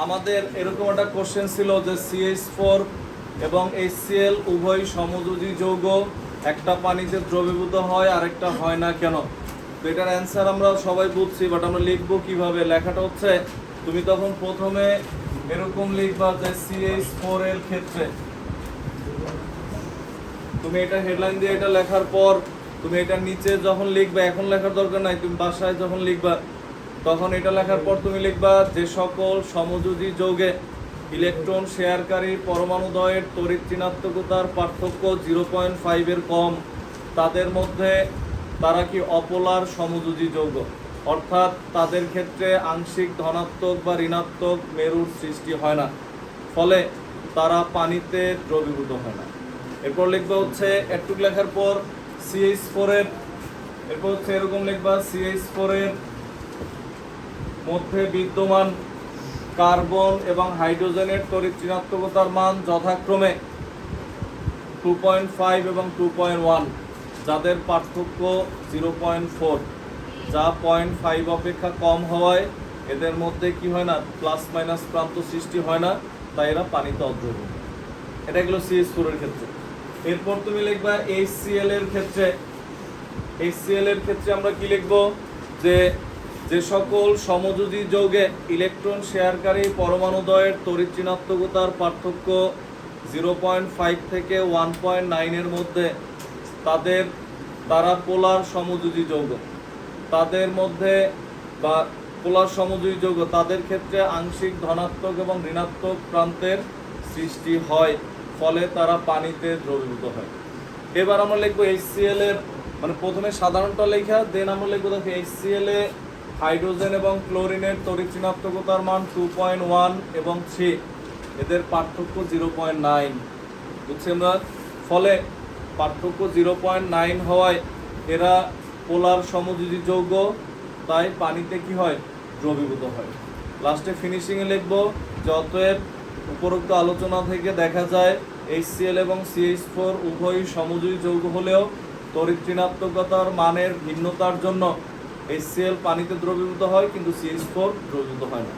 আমাদের এরকম একটা কোশ্চেন ছিল যে CH4 এবং HCl উভয় সমযোজী যৌগ, একটা পানিতে দ্রবীভূত হয় আরেকটা হয় না কেন? তো এটার অ্যান্সার আমরা সবাই বুঝছি, বাট আমরা লিখবো কিভাবে? লেখাটা হচ্ছে, তুমি তখন প্রথমে এরকম লিখবা যে CH4 এর ক্ষেত্রে তুমি এটা হেডলাইন দিয়ে এটা লেখার পর তুমি এটা নিচে যখন লিখবে, এখন লেখার দরকার নাই, তুমি বাসায় যখন লিখবা তখন এটা লেখার পর তুমি লিখবা যে সকল সমযোজী যৌগে ইলেকট্রন শেয়ারকারী পরমাণুদ্বয়ের তড়িৎ ঋণাত্মকতার পার্থক্য 0.5 এর কম, তাদের মধ্যে তারা কি অপোলার সমযোজী যৌগ, অর্থাৎ তাদের ক্ষেত্রে আংশিক ধনাত্মক বা ঋণাত্মক মেরুর সৃষ্টি হয় না, ফলে তারা পানিতে দ্রবীভূত হয় না। এরপর লিখবা হচ্ছে একটু লেখার পর CH4 এর, এরপর হচ্ছে এরকম লিখবা CH4 এর মধ্যে বিদ্যমান কার্বন এবং হাইড্রোজেনের তড়িৎ ঋণাত্মকতার মান যথাক্রমে 2.5 এবং 2.1, যাদের পার্থক্য 0.4, যা 0.5 অপেক্ষা কম হওয়ায় এদের মধ্যে কি হয় না, প্লাস মাইনাস প্রান্ত সৃষ্টি হয় না, তাই এরা পানিতে অদ্রবণ। এটা গেল CH4 এর ক্ষেত্রে। এরপর তুমি লিখবা HCl এর ক্ষেত্রে। HCl এর ক্ষেত্রে আমরা কি লিখব, যে যে সকল সমযোজী যৌগে ইলেকট্রন শেয়ারকারী পরমাণুদ্বয়ের তড়িৎ ঋণাত্মকতার পার্থক্য 0.5 থেকে 1.9 এর মধ্যে তারা পোলার সমযোজী যৌগ, তাদের মধ্যে বা পোলার সমযোজী যৌগ, তাদের ক্ষেত্রে আংশিক ধনাত্মক এবং ঋণাত্মক প্রান্তের সৃষ্টি হয়, ফলে তারা পানিতে দ্রবীভূত হয়। এবার আমরা লিখবো HCl এর, মানে প্রথমে সাধারণটা লেখা, দেন আমরা লিখবো দেখো HCl এ হাইড্রোজেন এবং ক্লোরিনের তড়িৎ ঋণাত্মকতার মান 2.1 এবং 3, এদের পার্থক্য 0.9, বুঝছি আমরা? ফলে পার্থক্য 0.9 হওয়ায় এরা পোলার সমযোজী যৌগ, তাই পানিতে কি হয়, দ্রবীভূত হয়। লাস্টে ফিনিশিংয়ে লিখবো যে অতএব উপরোক্ত আলোচনা থেকে দেখা যায় HCl এবং CH4 উভয়ই সমযোজী যৌগ হলেও তড়িৎ ঋণাত্মকতার মানের ভিন্নতার জন্য HCl পানিতে দ্রবীভূত হয় কিন্তু CH4 দ্রবীভূত হয় না।